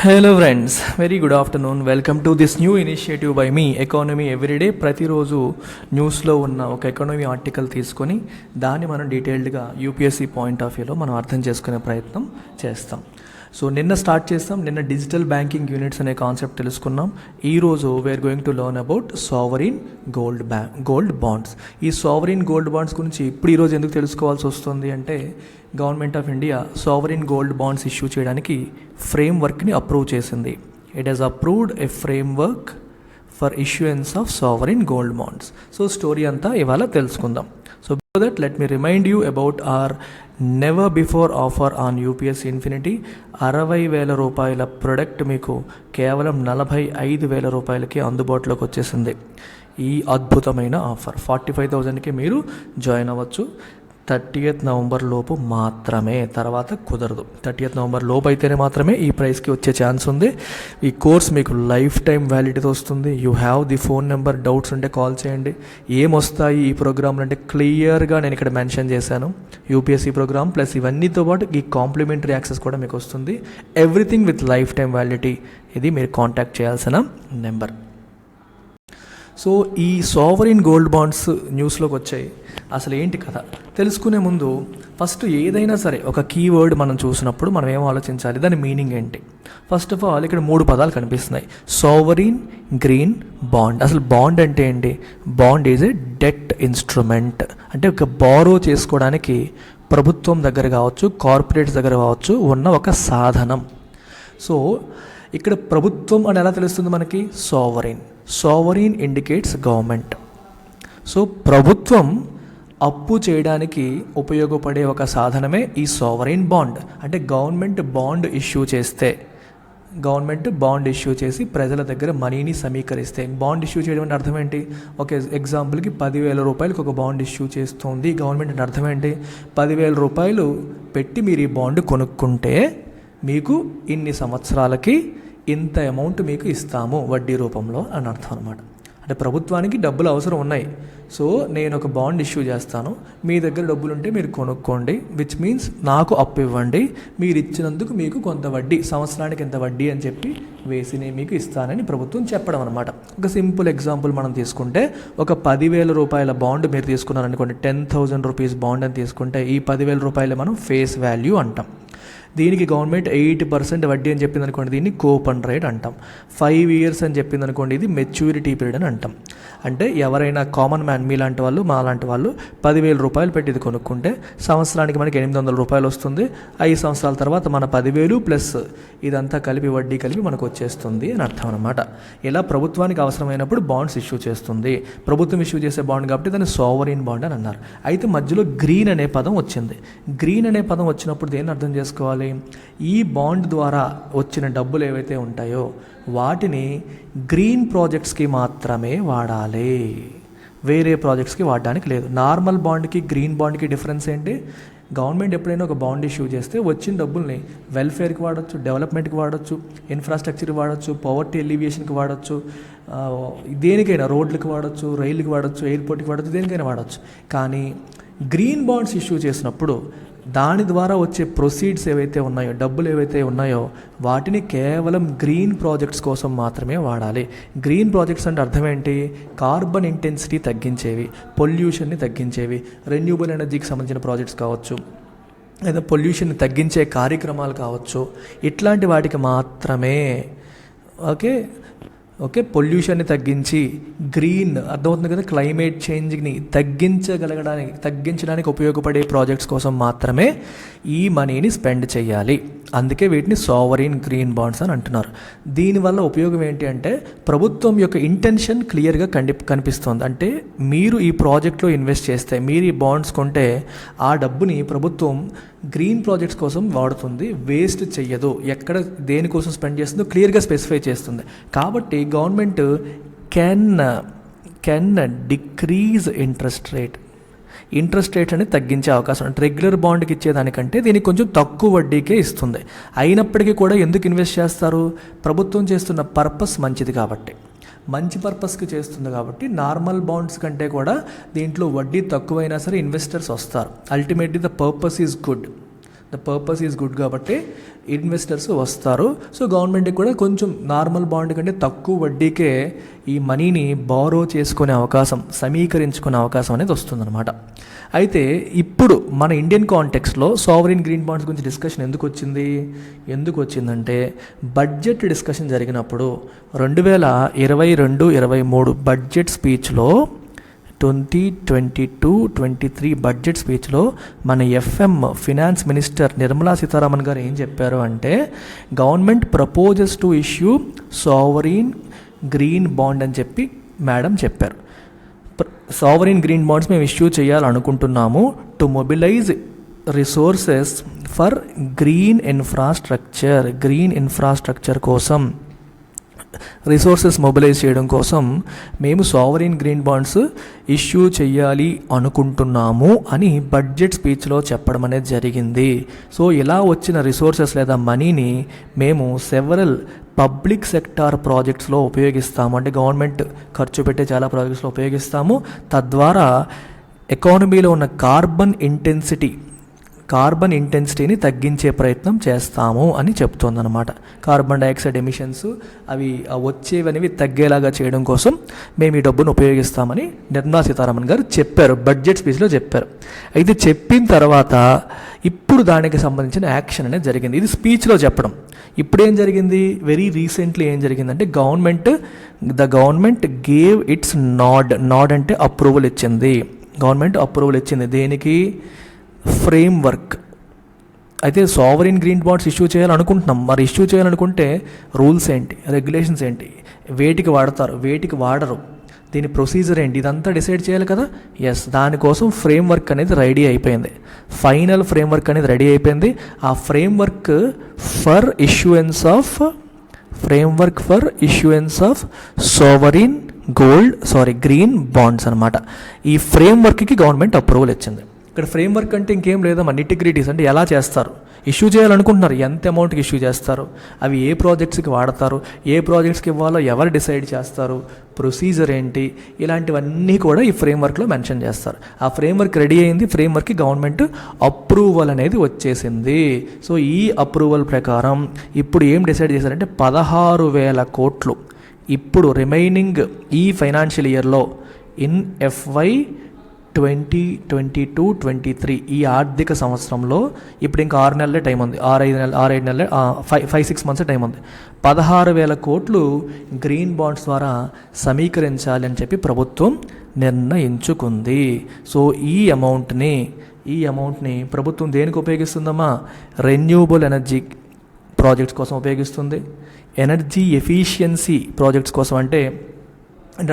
Hello friends, very good afternoon. Welcome to this new initiative by me economy everyday. ప్రతిరోజు న్యూస్లో ఉన్న ఒక economy article తీసుకొని దాన్ని మనం డీటెయిల్డ్గా యూపీఎస్సీ పాయింట్ ఆఫ్ వ్యూలో మనం అర్థం చేసుకునే ప్రయత్నం చేస్తాం. సో నిన్న స్టార్ట్ చేస్తాం. నిన్న డిజిటల్ బ్యాంకింగ్ యూనిట్స్ అనే కాన్సెప్ట్ తెలుసుకున్నాం. ఈరోజు we're going to learn about sovereign gold bonds. ఈ సావరీన్ గోల్డ్ బాండ్స్ గురించి ఇప్పుడు ఈరోజు ఎందుకు తెలుసుకోవాల్సి వస్తుంది అంటే, government of India sovereign gold bonds issue చేయడానికి ఫ్రేమ్వర్క్ని అప్రూవ్ చేసింది. It has approved a framework for issuance of sovereign gold bonds. So story అంతా ఇవాళ తెలుసుకుందాం. So before that let me remind you about our never before offer on UPSC infinity. 60,000 రూపాయల product మీకు కేవలం 45,000 రూపాయలకి అందుబాటులోకి వచ్చేసింది. ఈ అద్భుతమైన ఆఫర్ 45,000కి మీరు జాయిన్ అవ్వచ్చు. 30th నవంబర్ లోపు మాత్రమే, తర్వాత కుదరదు. 30th నవంబర్ లోపు అయితేనే మాత్రమే ఈ ప్రైస్కి వచ్చే ఛాన్స్ ఉంది. ఈ కోర్స్ మీకు లైఫ్ టైం వ్యాలిడిటీ వస్తుంది. You have the phone number. Doubts ఉంటే కాల్ చేయండి. ఏమొస్తాయి ఈ ప్రోగ్రాంలు అంటే క్లియర్గా నేను ఇక్కడ మెన్షన్ చేశాను. యూపీఎస్సీ ప్రోగ్రామ్ ప్లస్ ఇవన్నీతో పాటు ఈ కాంప్లిమెంటరీ యాక్సెస్ కూడా మీకు వస్తుంది. Everything with life time validity. ఇది మీరు కాంటాక్ట్ చేయాల్సిన నెంబర్. సో ఈ సావరీన్ గోల్డ్ బాండ్స్ న్యూస్లోకి వచ్చాయి. అసలు ఏంటి కథ తెలుసుకునే ముందు ఫస్ట్ ఏదైనా సరే ఒక కీవర్డ్ మనం చూసినప్పుడు మనం ఏం ఆలోచించాలి, దాని మీనింగ్ ఏంటి. ఫస్ట్ ఆఫ్ ఆల్ ఇక్కడ 3 పదాలు కనిపిస్తున్నాయి: సావరీన్, గ్రీన్, బాండ్. అసలు బాండ్ అంటే ఏంటి? Bond is a debt instrument. అంటే ఒక బారో చేసుకోవడానికి ప్రభుత్వం దగ్గర కావచ్చు, కార్పొరేట్స్ దగ్గర కావచ్చు ఉన్న ఒక సాధనం. సో ఇక్కడ ప్రభుత్వం అని ఎలా తెలుస్తుంది మనకి? Sovereign indicates government. సో ప్రభుత్వం అప్పు చేయడానికి ఉపయోగపడే ఒక సాధనమే ఈ సావరీన్ బాండ్. అంటే గవర్నమెంట్ బాండ్ ఇష్యూ చేసి ప్రజల దగ్గర మనీని సమీకరిస్తే, బాండ్ ఇష్యూ చేయడం అంటే అర్థం ఏంటి? ఒక ఎగ్జాంపుల్కి 10,000 రూపాయలకి ఒక బాండ్ ఇష్యూ చేస్తుంది గవర్నమెంట్ అంటే అర్థం ఏంటి? 10,000 రూపాయలు పెట్టి మీరు ఈ బాండ్ కొనుక్కుంటే మీకు ఇన్ని సంవత్సరాలకి ఇంత అమౌంట్ మీకు ఇస్తాము వడ్డీ రూపంలో అని అర్థం అనమాట. అంటే ప్రభుత్వానికి డబ్బులు అవసరం ఉన్నాయి. సో నేను ఒక బాండ్ ఇష్యూ చేస్తాను, మీ దగ్గర డబ్బులు ఉంటే మీరు కొనుక్కోండి, విచ్ మీన్స్ నాకు అప్పు ఇవ్వండి, మీరు ఇచ్చినందుకు మీకు కొంత వడ్డీ, సంవత్సరానికి ఎంత వడ్డీ అని చెప్పి వేసి నేను మీకు ఇస్తానని ప్రభుత్వం చెప్పడం అనమాట. ఒక సింపుల్ ఎగ్జాంపుల్ మనం తీసుకుంటే, ఒక 10,000 రూపాయల బాండ్ మీరు తీసుకున్నారనుకోండి, 10,000 రూపీస్ బాండ్ అని తీసుకుంటే ఈ 10,000 రూపాయలు మనం ఫేస్ వాల్యూ అంటాం. దీనికి గవర్నమెంట్ 8% వడ్డీ అని చెప్పింది అనుకోండి, దీన్ని కూపన్ రేట్ అంటాం. 5 years అని చెప్పింది అనుకోండి, ఇది మెచ్యూరిటీ పీరియడ్ అని అంటాం. అంటే ఎవరైనా కామన్ మ్యాన్ మీలాంటి వాళ్ళు, మాలాంటి వాళ్ళు 10,000 రూపాయలు పెట్టి ఇది కొనుక్కుంటే సంవత్సరానికి మనకి 800 రూపాయలు వస్తుంది. 5 సంవత్సరాల తర్వాత మన 10,000 ప్లస్ ఇదంతా కలిపి వడ్డీ కలిపి మనకు వచ్చేస్తుంది అని అర్థం అనమాట. ఇలా ప్రభుత్వానికి అవసరమైనప్పుడు బాండ్స్ ఇష్యూ చేస్తుంది. ప్రభుత్వం ఇష్యూ చేసే బాండ్ కాబట్టి దాన్ని సావరీన్ బాండ్ అని అన్నారు. అయితే మధ్యలో గ్రీన్ అనే పదం వచ్చింది. గ్రీన్ అనే పదం వచ్చినప్పుడు దేన్ని అర్థం చేసుకోవాలి? ఈ బాండ్ ద్వారా వచ్చిన డబ్బులు ఏవైతే ఉంటాయో వాటిని గ్రీన్ ప్రాజెక్ట్స్కి మాత్రమే వాడాలి, వేరే ప్రాజెక్ట్స్కి వాడడానికి లేదు. నార్మల్ బాండ్కి గ్రీన్ బాండ్కి డిఫరెన్స్ ఏంటి? గవర్నమెంట్ ఎప్పుడైనా ఒక బాండ్ ఇష్యూ చేస్తే వచ్చిన డబ్బుల్ని వెల్ఫేర్కి వాడచ్చు, డెవలప్మెంట్కి వాడచ్చు, ఇన్ఫ్రాస్ట్రక్చర్కి వాడచ్చు, పవర్టీ ఎలివియేషన్కి వాడచ్చు, దేనికైనా రోడ్లకి వాడచ్చు, రైలుకి వాడచ్చు, ఎయిర్పోర్ట్కి వాడచ్చు, దేనికైనా వాడచ్చు. కానీ గ్రీన్ బాండ్స్ ఇష్యూ చేసినప్పుడు దాని ద్వారా వచ్చే ప్రొసీడ్స్ ఏవైతే ఉన్నాయో, డబ్బులు ఏవైతే ఉన్నాయో వాటిని కేవలం గ్రీన్ ప్రాజెక్ట్స్ కోసం మాత్రమే వాడాలి. గ్రీన్ ప్రాజెక్ట్స్ అంటే అర్థం ఏంటి? కార్బన్ ఇంటెన్సిటీ తగ్గించేవి, పొల్యూషన్ని తగ్గించేవి, రెన్యూబుల్ ఎనర్జీకి సంబంధించిన ప్రాజెక్ట్స్ కావచ్చు, లేదా పొల్యూషన్ని తగ్గించే కార్యక్రమాలు కావచ్చు, ఇట్లాంటి వాటికి మాత్రమే. ఓకే పొల్యూషన్ని తగ్గించి గ్రీన్ అర్థమవుతుంది కదా, క్లైమేట్ చేంజ్ని తగ్గించడానికి ఉపయోగపడే ప్రాజెక్ట్స్ కోసం మాత్రమే ఈ మనీని స్పెండ్ చేయాలి. అందుకే వీటిని సావరీన్ గ్రీన్ బాండ్స్ అని అంటున్నారు. దీనివల్ల ఉపయోగం ఏంటి అంటే, ప్రభుత్వం యొక్క ఇంటెన్షన్ క్లియర్గా కనిపిస్తుంది. అంటే మీరు ఈ ప్రాజెక్ట్లో ఇన్వెస్ట్ చేస్తే, మీరు ఈ బాండ్స్ కొంటే ఆ డబ్బుని ప్రభుత్వం గ్రీన్ ప్రాజెక్ట్స్ కోసం వాడుతుంది, వేస్ట్ చెయ్యదు. ఎక్కడ దేనికోసం స్పెండ్ చేస్తుందో క్లియర్గా స్పెసిఫై చేస్తుంది. కాబట్టి government can decrease interest rate అనేది తగ్గించే అవకాశం. అంటే రెగ్యులర్ బాండ్కి ఇచ్చేదానికంటే దీనికి కొంచెం తక్కువ వడ్డీకే ఇస్తుంది. అయినప్పటికీ కూడా ఎందుకు ఇన్వెస్ట్ చేస్తారు? ప్రభుత్వం చేస్తున్న పర్పస్ మంచిది కాబట్టి, మంచి పర్పస్కి చేస్తుంది కాబట్టి నార్మల్ బాండ్స్ కంటే కూడా దీంట్లో వడ్డీ తక్కువైనా సరే ఇన్వెస్టర్స్ వస్తారు. Ultimately the purpose is good. The purpose is good కాబట్టి ఇన్వెస్టర్స్ వస్తారు. సో గవర్నమెంట్కి కూడా కొంచెం నార్మల్ బాండ్ కంటే తక్కువ వడ్డీకే ఈ మనీని బారో చేసుకునే అవకాశం, సమీకరించుకునే అవకాశం అనేది వస్తుందన్నమాట. అయితే ఇప్పుడు మన ఇండియన్ కాంటెక్స్లో సావరిన్ గ్రీన్ బాండ్స్ గురించి డిస్కషన్ ఎందుకు వచ్చిందంటే బడ్జెట్ డిస్కషన్ జరిగినప్పుడు 2022-23 బడ్జెట్ స్పీచ్లో 2022-23 బడ్జెట్ స్పీచ్లో మన ఫినాన్స్ మినిస్టర్ నిర్మలా సీతారామన్ గారు ఏం చెప్పారు అంటే, government proposes to issue sovereign green bond అని చెప్పి మేడం చెప్పారు. సావరిన్ గ్రీన్ బాండ్స్ మేము ఇష్యూ చేయాలనుకుంటున్నాము to mobilise resources for green infrastructure కోసం, రిసోర్సెస్ మొబిలైజ్ చేయడం కోసం మేము సావరిన్ గ్రీన్ బాండ్స్ ఇష్యూ చేయాలి అనుకుంటున్నాము అని బడ్జెట్ స్పీచ్లో చెప్పడం అనేది జరిగింది. సో ఇలా వచ్చిన రిసోర్సెస్ లేదా మనీని మేము సెవరల్ పబ్లిక్ సెక్టార్ ప్రాజెక్ట్స్లో ఉపయోగిస్తాము. అంటే గవర్నమెంట్ ఖర్చు పెట్టే చాలా ప్రాజెక్ట్స్లో ఉపయోగిస్తాము. తద్వారా ఎకానమీలో ఉన్న కార్బన్ ఇంటెన్సిటీని తగ్గించే ప్రయత్నం చేస్తాము అని చెప్తోందన్నమాట. కార్బన్ డైఆక్సైడ్ ఎమిషన్స్ అవి వచ్చేవనేవి తగ్గేలాగా చేయడం కోసం మేము ఈ డబ్బును ఉపయోగిస్తామని నిర్మలా సీతారామన్ గారు చెప్పారు, బడ్జెట్ స్పీచ్లో చెప్పారు. అయితే చెప్పిన తర్వాత ఇప్పుడు దానికి సంబంధించిన యాక్షన్ అనేది జరిగింది. ఇది స్పీచ్లో చెప్పడం. ఇప్పుడు ఏం జరిగింది, వెరీ రీసెంట్లీ ఏం జరిగిందంటే ద గవర్నమెంట్ గేవ్ ఇట్స్ నాడ్ అంటే అప్రూవల్ ఇచ్చింది. గవర్నమెంట్ అప్రూవల్ ఇచ్చింది దేనికి, ఫ్రేమ్వర్క్. అయితే సావరిన్ గ్రీన్ బాండ్స్ ఇష్యూ చేయాలనుకుంటున్నాం. మరి ఇష్యూ చేయాలనుకుంటే రూల్స్ ఏంటి, రెగ్యులేషన్స్ ఏంటి, వేటికి వాడతారు, వేటికి వాడరు, దీని ప్రొసీజర్ ఏంటి, ఇదంతా డిసైడ్ చేయాలి కదా. ఎస్, దానికోసం ఫ్రేమ్వర్క్ అనేది రెడీ అయిపోయింది. ఫైనల్ ఫ్రేమ్వర్క్ అనేది రెడీ అయిపోయింది. ఆ framework for issuance of sovereign green bonds అనమాట. ఈ ఫ్రేమ్వర్క్కి గవర్నమెంట్ అప్రూవల్ ఇచ్చింది. ఇక్కడ ఫ్రేమ్వర్క్ అంటే ఇంకేం లేదమ్మా, నిటిగ్రిటీస్ అంటే ఎలా చేస్తారు, ఇష్యూ చేయాలనుకుంటున్నారు, ఎంత అమౌంట్కి ఇష్యూ చేస్తారు, అవి ఏ ప్రాజెక్ట్స్కి వాడతారు, ఏ ప్రాజెక్ట్స్కి ఇవ్వాలో ఎవరు డిసైడ్ చేస్తారు, ప్రొసీజర్ ఏంటి, ఇలాంటివన్నీ కూడా ఈ ఫ్రేమ్వర్క్లో మెన్షన్ చేస్తారు. ఆ ఫ్రేమ్వర్క్ రెడీ అయింది. ఫ్రేమ్వర్క్కి గవర్నమెంట్ అప్రూవల్ అనేది వచ్చేసింది. సో ఈ అప్రూవల్ ప్రకారం ఇప్పుడు ఏం డిసైడ్ చేశారంటే 16,000 కోట్లు ఇప్పుడు రిమైనింగ్ ఈ ఫైనాన్షియల్ ఇయర్లో ఇన్ FY 2022-23 ఈ ఆర్థిక సంవత్సరంలో ఇప్పుడు ఇంకా 6 నెలలే టైం ఉంది, 6-5 నెలలే 5-6 మంత్స్ టైం ఉంది. 16,000 కోట్లు గ్రీన్ బాండ్స్ ద్వారా సమీకరించాలి అని చెప్పి ప్రభుత్వం నిర్ణయించుకుంది. సో ఈ అమౌంట్ని ప్రభుత్వం దేనికి ఉపయోగిస్తుందమ్మా, రెన్యూబుల్ ఎనర్జీ ప్రాజెక్ట్స్ కోసం ఉపయోగిస్తుంది. ఎనర్జీ ఎఫిషియన్సీ ప్రాజెక్ట్స్ కోసం అంటే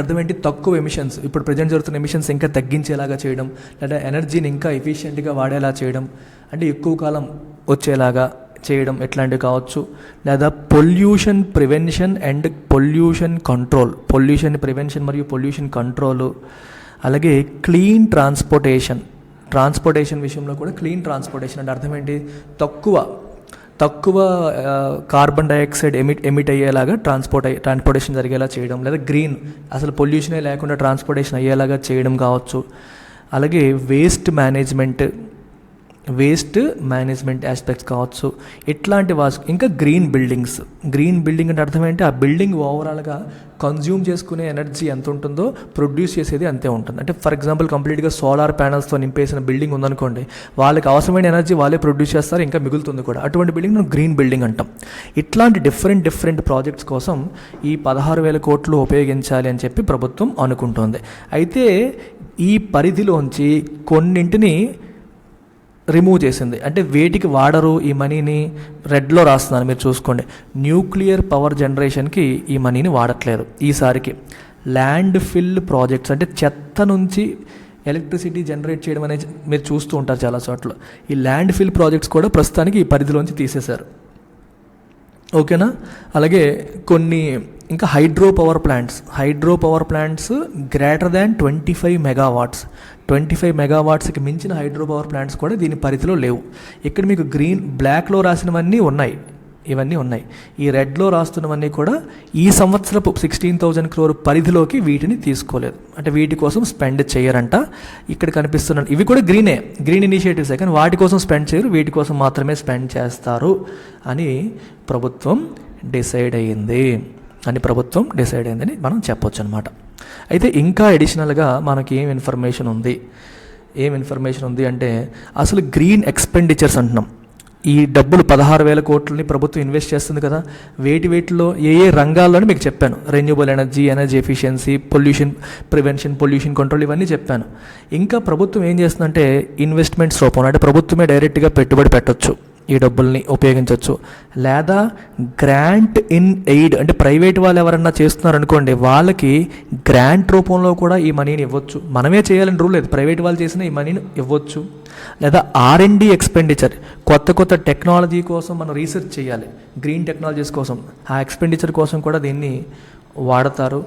అర్థం ఏంటి, తక్కువ ఎమిషన్స్, ఇప్పుడు ప్రజెంట్ జరుగుతున్న ఎమిషన్స్ ఇంకా తగ్గించేలాగా చేయడం, లేదా ఎనర్జీని ఇంకా ఎఫిషియెంట్గా వాడేలా చేయడం, అంటే ఎక్కువ కాలం వచ్చేలాగా చేయడం, ఎట్లాంటివి కావచ్చు. లేదా pollution prevention and pollution prevention మరియు పొల్యూషన్ కంట్రోల్. అలాగే క్లీన్ ట్రాన్స్పోర్టేషన్ విషయంలో కూడా క్లీన్ ట్రాన్స్పోర్టేషన్ అంటే అర్థం ఏంటి, తక్కువ కార్బన్ డైఆక్సైడ్ ఎమిట్ అయ్యేలాగా ట్రాన్స్పోర్టేషన్ జరిగేలా చేయడం, లేదా గ్రీన్ అసలు పొల్యూషనే లేకుండా ట్రాన్స్పోర్టేషన్ అయ్యేలాగా చేయడం కావచ్చు. అలాగే వేస్ట్ మేనేజ్మెంట్ ఆస్పెక్ట్స్ కావచ్చు. ఇట్లాంటి ఇంకా గ్రీన్ బిల్డింగ్ అంటే అర్థం ఏంటి, ఆ బిల్డింగ్ ఓవరాల్గా కన్జ్యూమ్ చేసుకునే ఎనర్జీ ఎంత ఉంటుందో ప్రొడ్యూస్ చేసేది అంతే ఉంటుంది. అంటే ఫర్ ఎగ్జాంపుల్ కంప్లీట్గా సోలార్ ప్యానల్స్తో నింపేసిన బిల్డింగ్ ఉందనుకోండి, వాళ్ళకి అవసరమైన ఎనర్జీ వాళ్ళే ప్రొడ్యూస్ చేస్తారు, ఇంకా మిగులుతుంది కూడా. అటువంటి బిల్డింగ్ మనం గ్రీన్ బిల్డింగ్ అంటాం. ఇట్లాంటి డిఫరెంట్ ప్రాజెక్ట్స్ కోసం ఈ 16,000 కోట్లు ఉపయోగించాలి అని చెప్పి ప్రభుత్వం అనుకుంటోంది. అయితే ఈ పరిధిలోంచి కొన్నింటిని రిమూవ్ చేసింది. అంటే వేటికి వాడరు ఈ మనీని, రెడ్లో రాస్తున్నాను మీరు చూసుకోండి. న్యూక్లియర్ పవర్ జనరేషన్కి ఈ మనీని వాడట్లేదు ఈసారికి. ల్యాండ్ ఫిల్ ప్రాజెక్ట్స్ అంటే చెత్త నుంచి ఎలక్ట్రిసిటీ జనరేట్ చేయడం అనేది మీరు చూస్తూ ఉంటారు చాలా చోట్ల. ఈ ల్యాండ్ ఫిల్ ప్రాజెక్ట్స్ కూడా ప్రస్తుతానికి ఈ పరిధిలోంచి తీసేశారు. ఓకేనా. అలాగే కొన్ని ఇంకా hydro power plants greater than 25 megawatts 25 మెగావాట్స్కి మించిన హైడ్రో పవర్ ప్లాంట్స్ కూడా దీని పరిధిలో లేవు. ఇక్కడ మీకు బ్లాక్లో రాసినవన్నీ ఉన్నాయి, ఇవన్నీ ఉన్నాయి. ఈ రెడ్లో రాస్తున్నవన్నీ కూడా ఈ సంవత్సరపు 16,000 crore పరిధిలోకి వీటిని తీసుకోలేదు, అంటే వీటి కోసం స్పెండ్ చేయరంట. ఇక్కడ కనిపిస్తున్న ఇవి కూడా గ్రీన్ ఇనిషియేటివ్సే, కానీ వాటి కోసం స్పెండ్ చేయరు, వీటి కోసం మాత్రమే స్పెండ్ చేస్తారు అని ప్రభుత్వం డిసైడ్ అయ్యిందని మనం చెప్పొచ్చు అనమాట. అయితే ఇంకా అడిషనల్గా మనకి ఏం ఇన్ఫర్మేషన్ ఉంది అంటే అసలు గ్రీన్ ఎక్స్పెండిచర్స్ అంటున్నాం. ఈ డబ్బులు 16,000 కోట్లని ప్రభుత్వం ఇన్వెస్ట్ చేస్తుంది కదా, వేటిలో ఏ రంగాల్లోని మీకు చెప్పాను. Renewable energy efficiency, pollution prevention, pollution control, ఇవన్నీ చెప్పాను. ఇంకా ప్రభుత్వం ఏం చేస్తుందంటే ఇన్వెస్ట్మెంట్స్ రూపంలో, అంటే ప్రభుత్వమే డైరెక్ట్గా పెట్టుబడి పెట్టొచ్చు, ఈ డబ్బుల్ని ఉపయోగించవచ్చు. లేదా గ్రాంట్ ఇన్ ఎయిడ్, అంటే ప్రైవేట్ వాళ్ళు ఎవరన్నా చేస్తున్నారు అనుకోండి, వాళ్ళకి గ్రాంట్ రూపంలో కూడా ఈ మనీని ఇవ్వచ్చు. మనమే చేయాలని రూల్ లేదు, ప్రైవేట్ వాళ్ళు చేసిన ఈ మనీని ఇవ్వచ్చు. లేదా R&D ఎక్స్పెండిచర్, కొత్త టెక్నాలజీ కోసం మనం రీసెర్చ్ చేయాలి, గ్రీన్ టెక్నాలజీస్ కోసం, ఆ ఎక్స్పెండిచర్ కోసం కూడా దీన్ని వాడతారు.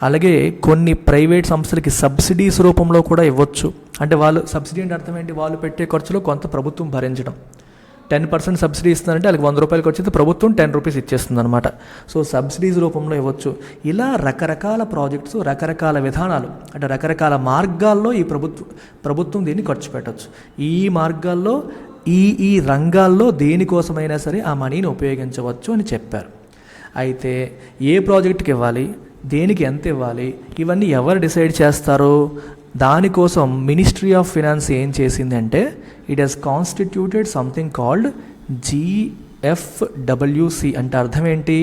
అలాగే కొన్ని ప్రైవేట్ సంస్థలకి సబ్సిడీస్ రూపంలో కూడా ఇవ్వచ్చు. అంటే వాళ్ళు సబ్సిడీ అంటే అర్థం ఏంటి, వాళ్ళు పెట్టే ఖర్చులో కొంత ప్రభుత్వం భరించడం. 10% సబ్సిడీ ఇస్తుందంటే వాళ్ళకి 100 రూపాయలకి వచ్చేది ప్రభుత్వం 10 రూపీస్ ఇచ్చేస్తుంది అనమాట. సో సబ్సిడీస్ రూపంలో ఇవ్వచ్చు. ఇలా రకరకాల ప్రాజెక్ట్స్, రకరకాల విధానాలు, అంటే రకరకాల మార్గాల్లో ఈ ప్రభుత్వం దీన్ని ఖర్చు పెట్టవచ్చు. ఈ మార్గాల్లో ఈ రంగాల్లో దేనికోసమైనా సరే ఆ మనీని ఉపయోగించవచ్చు అని చెప్పారు. అయితే ఏ ప్రాజెక్ట్కి ఇవ్వాలి, దేనికి ఎంత ఇవ్వాలి, ఇవన్నీ ఎవరు డిసైడ్ చేస్తారు? దానికోసం మినిస్ట్రీ ఆఫ్ ఫినాన్స్ ఏం చేసిందంటే it has constituted something called GFWC. అంటే అర్థం ఏంటి?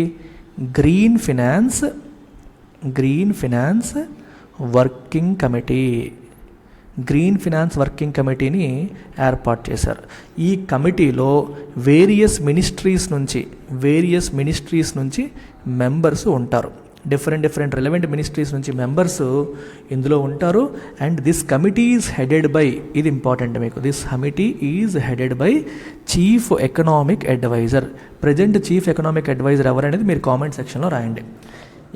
గ్రీన్ ఫినాన్స్ వర్కింగ్ కమిటీని ఏర్పాటు చేశారు. ఈ కమిటీలో వేరియస్ మినిస్ట్రీస్ నుంచి మెంబర్స్ ఉంటారు. డిఫరెంట్ రిలవెంట్ మినిస్ట్రీస్ నుంచి మెంబర్స్ ఇందులో ఉంటారు. And this committee is headed by, ఇది ఇంపార్టెంట్ మీకు, this committee is headed by chief economic adviser. Present chief economic adviser ఎవరనేది మీరు కామెంట్ సెక్షన్లో రాయండి.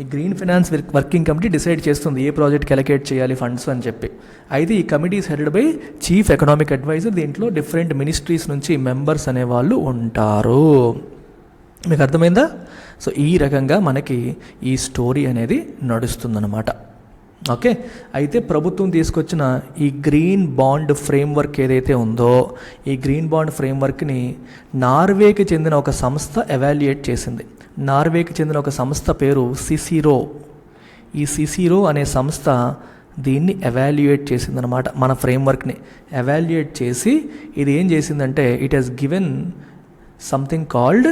ఈ green finance working committee decide చేస్తుంది ఏ ప్రాజెక్ట్కి అలొకేట్ చేయాలి ఫండ్స్ అని చెప్పి. అయితే ఈ committee is headed by chief economic adviser. దీంట్లో డిఫరెంట్ మినిస్ట్రీస్ నుంచి మెంబర్స్ అనేవాళ్ళు ఉంటారు. మీకు అర్థమైందా? సో ఈ రకంగా మనకి ఈ స్టోరీ అనేది నడుస్తుందన్నమాట. ఓకే, అయితే ప్రభుత్వం తీసుకొచ్చిన ఈ గ్రీన్ బాండ్ ఫ్రేమ్వర్క్ ఏదైతే ఉందో, ఈ గ్రీన్ బాండ్ ఫ్రేమ్వర్క్ని నార్వేకి చెందిన ఒక సంస్థ ఎవాల్యుయేట్ చేసింది. నార్వేకి చెందిన ఒక సంస్థ పేరు సిసిరో. ఈ సిసిరో అనే సంస్థ దీన్ని ఎవాల్యుయేట్ చేసిందనమాట. మన ఫ్రేమ్వర్క్ని ఎవాల్యుయేట్ చేసి ఇది ఏం చేసిందంటే it has given something called,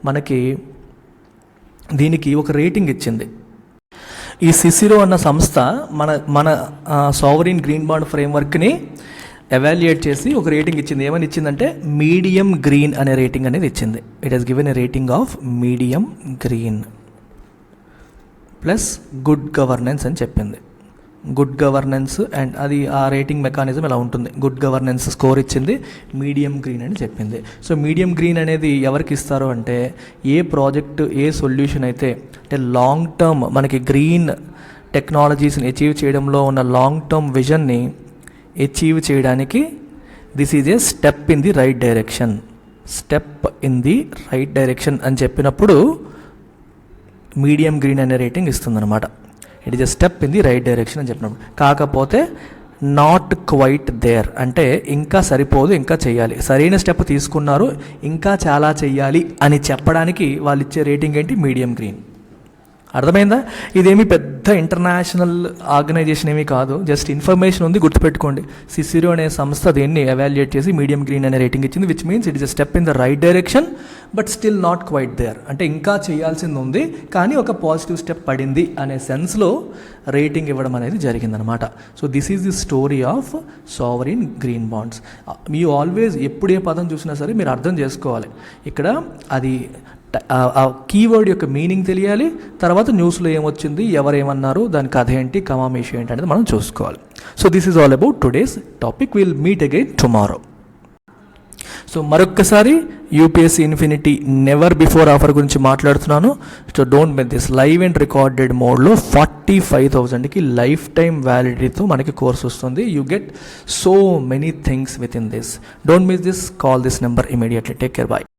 మనకి దీనికి ఒక రేటింగ్ ఇచ్చింది. ఈ సిసిరో అన్న సంస్థ మన సావరీన్ గ్రీన్ బాండ్ ఫ్రేమ్వర్క్ని ఎవాల్యుయేట్ చేసి ఒక రేటింగ్ ఇచ్చింది. ఏమని ఇచ్చిందంటే మీడియం గ్రీన్ అనే రేటింగ్ అనేది ఇచ్చింది. It has given a rating of medium green plus good governance అని చెప్పింది. గుడ్ గవర్నెన్స్, అండ్ అది ఆ రేటింగ్ మెకానిజం ఇలా ఉంటుంది. గుడ్ గవర్నెన్స్ స్కోర్ ఇచ్చింది, మీడియం గ్రీన్ అని చెప్పింది. సో మీడియం గ్రీన్ అనేది ఎవరికి ఇస్తారు అంటే, ఏ ప్రాజెక్టు, ఏ సొల్యూషన్ అయితే అంటే లాంగ్ టర్మ్ మనకి గ్రీన్ టెక్నాలజీస్ని అచీవ్ చేయడంలో ఉన్న లాంగ్ టర్మ్ విజన్ని అచీవ్ చేయడానికి this is a step in the right direction అని చెప్పినప్పుడు మీడియం గ్రీన్ అనే రేటింగ్ ఇస్తుందన్నమాట. It is a step in the right direction అని చెప్పినప్పుడు. కాకపోతే నాట్ క్వైట్ దేర్ అంటే ఇంకా సరిపోదు, ఇంకా చెయ్యాలి, సరైన స్టెప్ తీసుకున్నారు, ఇంకా చాలా చెయ్యాలి అని చెప్పడానికి వాళ్ళు ఇచ్చే రేటింగ్ ఏంటి? Medium green. అర్థమైందా? ఇదేమి పెద్ద ఇంటర్నేషనల్ ఆర్గనైజేషన్ ఏమీ కాదు, జస్ట్ ఇన్ఫర్మేషన్ ఉంది, గుర్తుపెట్టుకోండి. సిసిరో అనే సంస్థ దీన్ని ఎవాల్యుయేట్ చేసి మీడియం గ్రీన్ అనే రేటింగ్ ఇచ్చింది, which means it is a step in the right direction but still not quite there. అంటే ఇంకా చేయాల్సింది ఉంది, కానీ ఒక పాజిటివ్ స్టెప్ పడింది అనే సెన్స్లో రేటింగ్ ఇవ్వడం అనేది జరిగిందనమాట. So this is the story of sovereign green bonds. Me always ఎప్పుడు ఏ పదం చూసినా సరే మీరు అర్థం చేసుకోవాలి, ఇక్కడ అది ఆ కీవర్డ్ యొక్క మీనింగ్ తెలియాలి, తర్వాత న్యూస్లో ఏమొచ్చింది, ఎవరేమన్నారు, దాని కథ ఏంటి, కమామేషి ఏంటి అనేది మనం చూసుకోవాలి. So this is all about today's topic. Will meet again tomorrow. So మరొక్కసారి UPSC infinity never before offer గురించి మాట్లాడుతున్నాను. So don't miss this. Live and recorded మోడ్లో 45,000కి లైఫ్ టైమ్ వ్యాలిడిటీతో మనకి కోర్స్ వస్తుంది. You get so many things within this. Don't miss this. Call this number immediately. Take care. Bye.